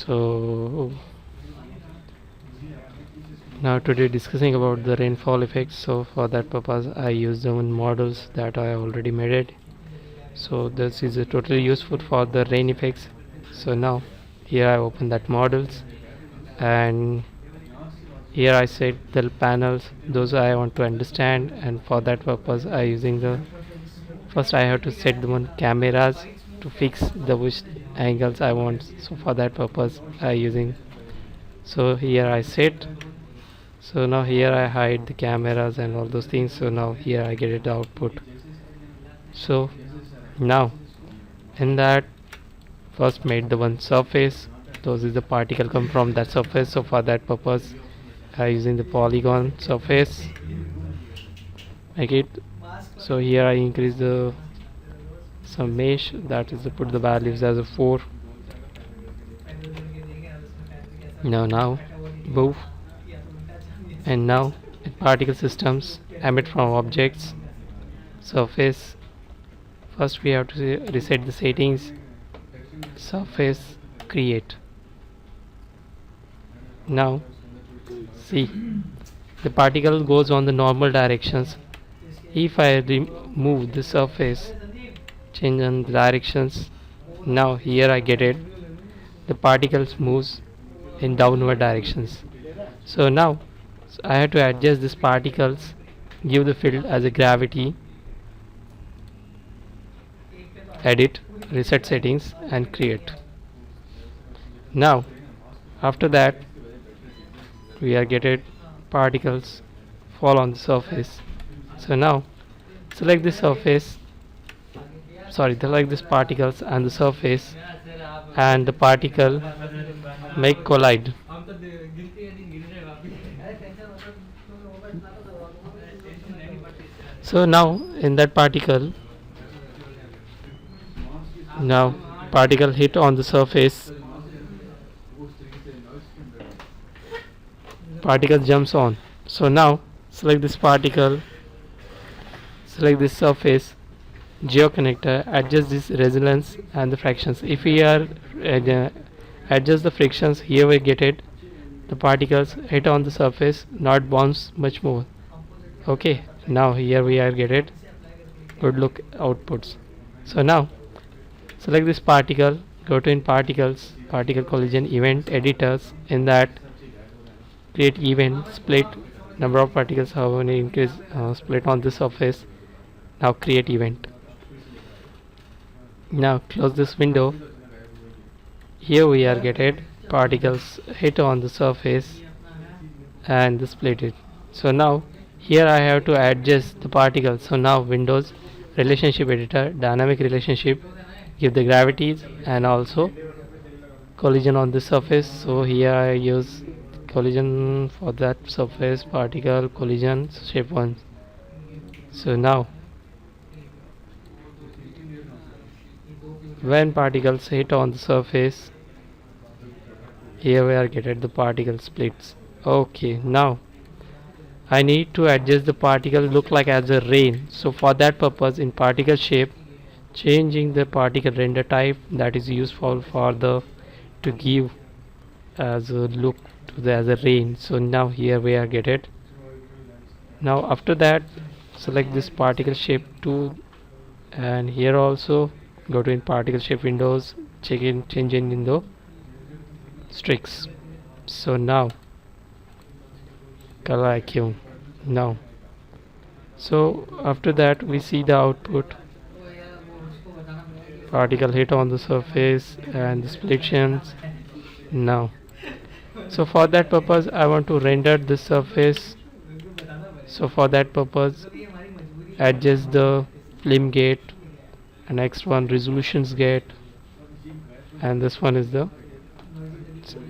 So now today discussing about the rainfall effects. So for that purpose I use the models that I already made it. So this is totally useful for the rain effects. So now here I open that models, and here I set the panels those I want to understand, and for that purpose I using the first I have to set the one cameras to fix the which angles I want. So for that purpose I using, so here I set. So now here I hide the cameras and all those things. So now here I get it output. So now in that first made the one surface, those is the particle come from that surface. So for that purpose I using the polygon surface, make it. So here I increase the some mesh, that is to put the values as a 4. Now move, and now in particle systems emit from objects surface. First we have to reset the settings, surface, create. Now see, the particle goes on the normal directions. If I remove the surface, change on the directions, now here I get it, the particles moves in downward directions. So now I have to adjust these particles, give the field as a gravity, edit, reset settings, and create. Now after that we are getting particles fall on the surface. So now select this surface, select these particles and the surface, and the particle make collide. So now in that particle, now particle hit on the surface, particle jumps on. So now select this particle, select this surface, geoconnector, adjust this resonance and the fractions. If we are adjust the frictions, here we get it, the particles hit on the surface, not bounce much more. Okay, now here we are get it, good look outputs. So now select this particle, go to in particles, particle collision event editors. In that create event, split number of particles how many increase, split on the surface. Now create event. Now close this window. Here we are get it, particles hit on the surface and split it. So now here I have to adjust the particles. So now Windows relationship editor, dynamic relationship, give the gravities and also collision on the surface. So here I use collision for that surface, particle collision shape 1. So now when particles hit on the surface, here we are getting the particle splits. Okay, now I need to adjust the particle look like as a rain. So for that purpose in particle shape, changing the particle render type, that is useful for the to give as a look to the as a rain. So now here we are get it. Now after that select this particle shape tool, and here also go to in particle shape windows, check in change in the streaks. So now color IQ. Now so after that we see the output, particle hit on the surface and the splittions. Now so for that purpose I want to render the surface. So for that purpose adjust the film gate, and next one resolutions gate, and this one is the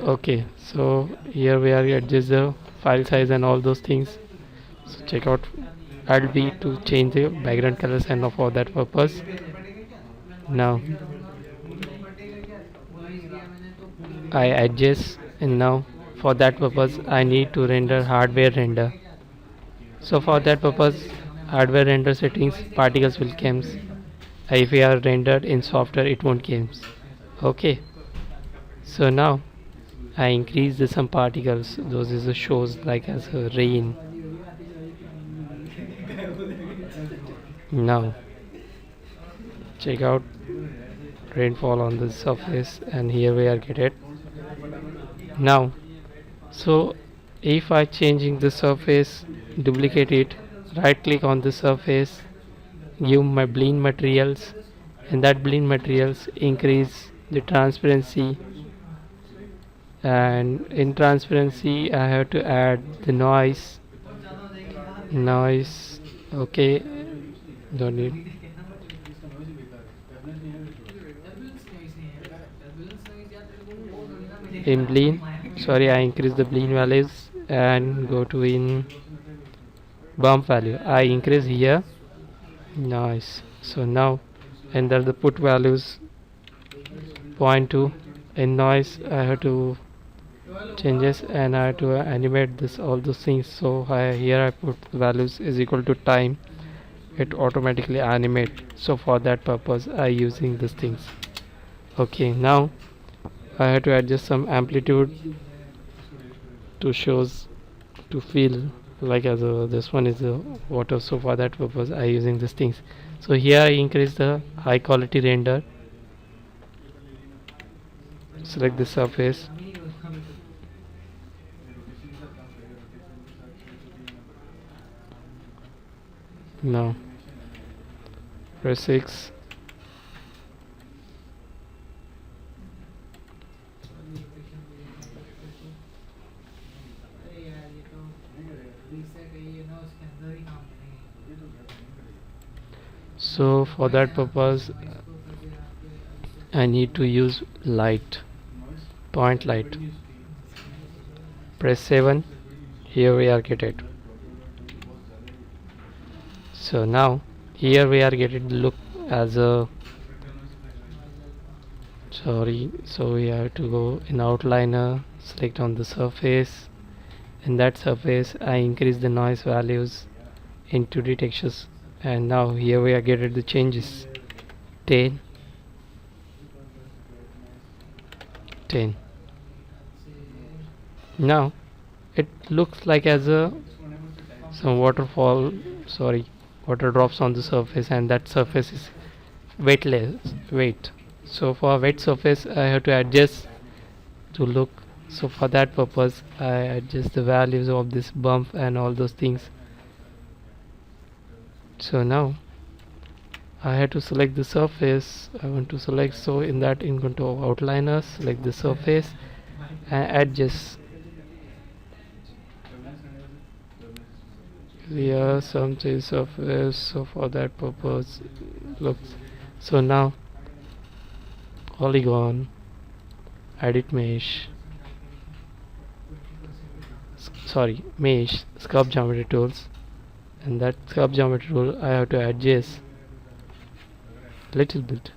okay. So here we are adjust the file size and all those things. So check out Alt B to change the background colors, and for that purpose now I adjust, and now for that purpose I need to render hardware render. So for that purpose hardware render settings, particles will comes. If we are rendered in software it won't comes. Okay, so now I increase the some particles. Those is the shows like as a rain. Now check out rainfall on the surface, and here we are get it. Now, so if I changing the surface, duplicate it, right click on the surface, give my blend materials, and that blend materials increase the transparency, and in transparency I have to add the noise. Okay, don't need. In blend, sorry, I increase the blend values and go to in bump value, I increase here. Nice. So now enter the put values, point to. In noise I have to changes, and I have to animate this all those things. So here I put values is equal to time, it automatically animate. So for that purpose I using these things. Okay, now I have to adjust some amplitude to shows to feel like as a, this one is the water. So for that purpose I using these things. So here I increase the high quality render, select the surface, now press 6. So for that purpose I need to use light, point light, press 7. Here we are get it. So now here we are getting the look as a, sorry, so we have to go in outliner, select on the surface. In that surface I increase the noise values into the textures, and now here we are getting the changes. 10 10. Now it looks like as a some waterfall, sorry, water drops on the surface, and that surface is weight. So for wet surface I have to adjust to look. So for that purpose I adjust the values of this bump and all those things. So now I have to select the surface I want to select. So in that, in control outliner, select the surface and adjust. Here something surface. So for that purpose, looks. So now polygon, edit mesh, mesh, sculpt geometry tools, and that sculpt geometry tool I have to adjust little bit,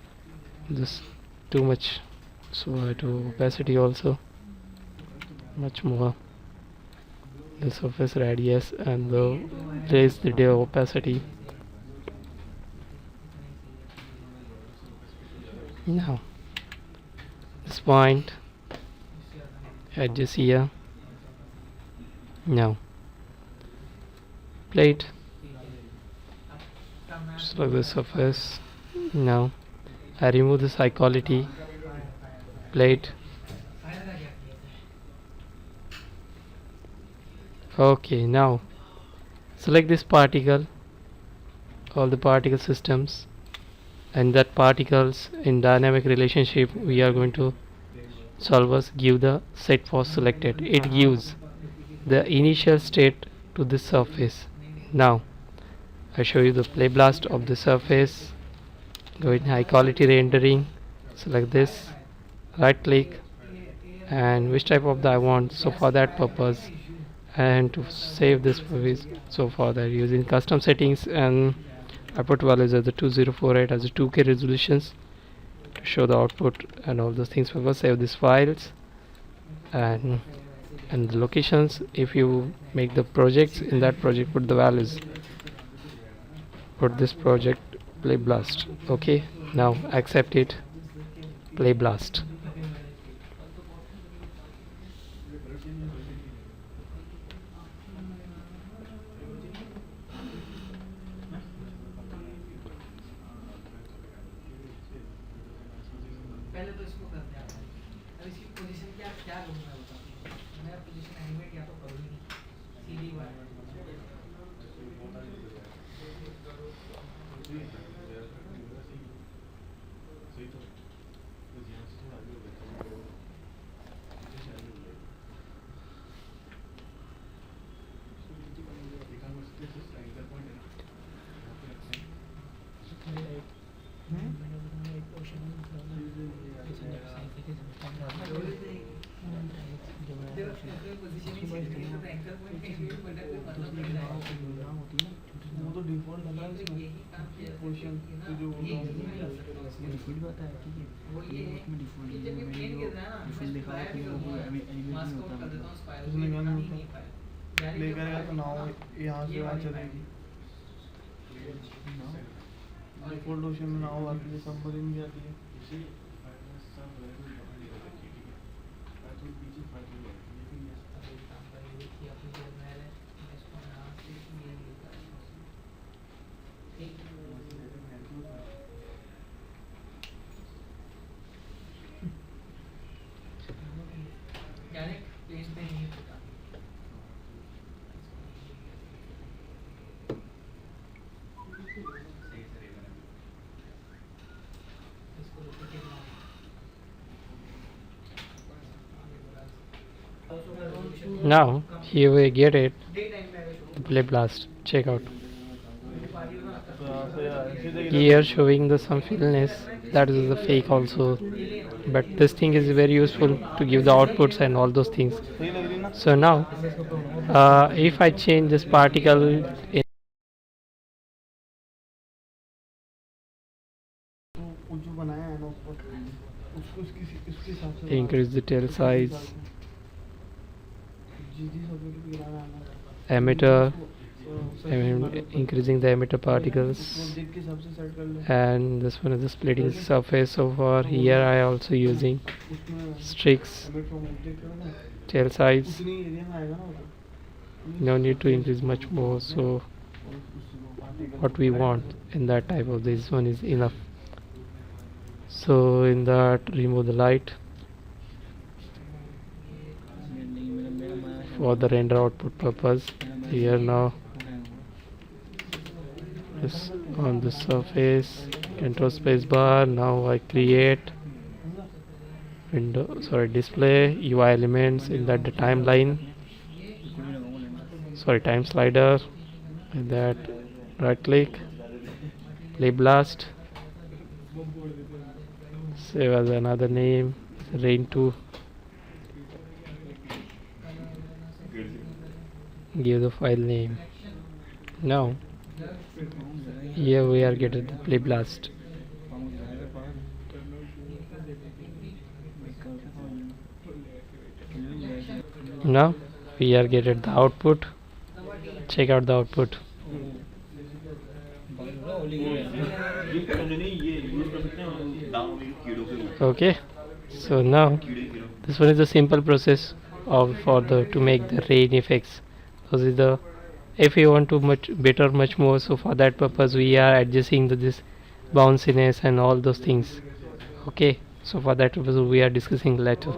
this too much, so I have to opacity also much more, the surface radius, and the raise the opacity. Now this point adjust here. Now plate, select the surface. Now I remove this high quality plate. Okay, now select this particle, all the particle systems, and that particles in dynamic relationship we are going to solvers give the set for selected. It gives the initial state to the surface. Now I show you the play blast of the surface. Go in high quality rendering, select this, right click, and which type of the I want. So for that purpose, and to save this so for that using custom settings, and I put values as the 2048 as a 2K resolutions to show the output and all those things. First save these files, and the locations. If you make the projects, in that project put the values, put this project play blast. Okay, now accept it, play blast. Now here we get it, the play blast. Check out. Here showing the some fillness, that is the fake also, but this thing is very useful to give the outputs and all those things. So now if I change this particle in, increase the tail size, emitter, increasing the emitter particles, and this one is the splitting surface. So for here I also using streaks, tail size, no need to increase much more. So what we want in that type of this one is enough. So in that remove the light for the render output purpose. Here now is on the surface, control space bar. Now I create display UI elements. In that the timeline, time slider. In that right click, play blast, save as another name, rain 2, give the file name. Now here we are getting the play blast. Now we are getting the output. Check out the output. Okay, so now this one is the simple process of for the to make the rain effects. This is the, if you want to much more, so for that purpose we are adjusting this bounciness and all those things. Okay, so for that purpose we are discussing later.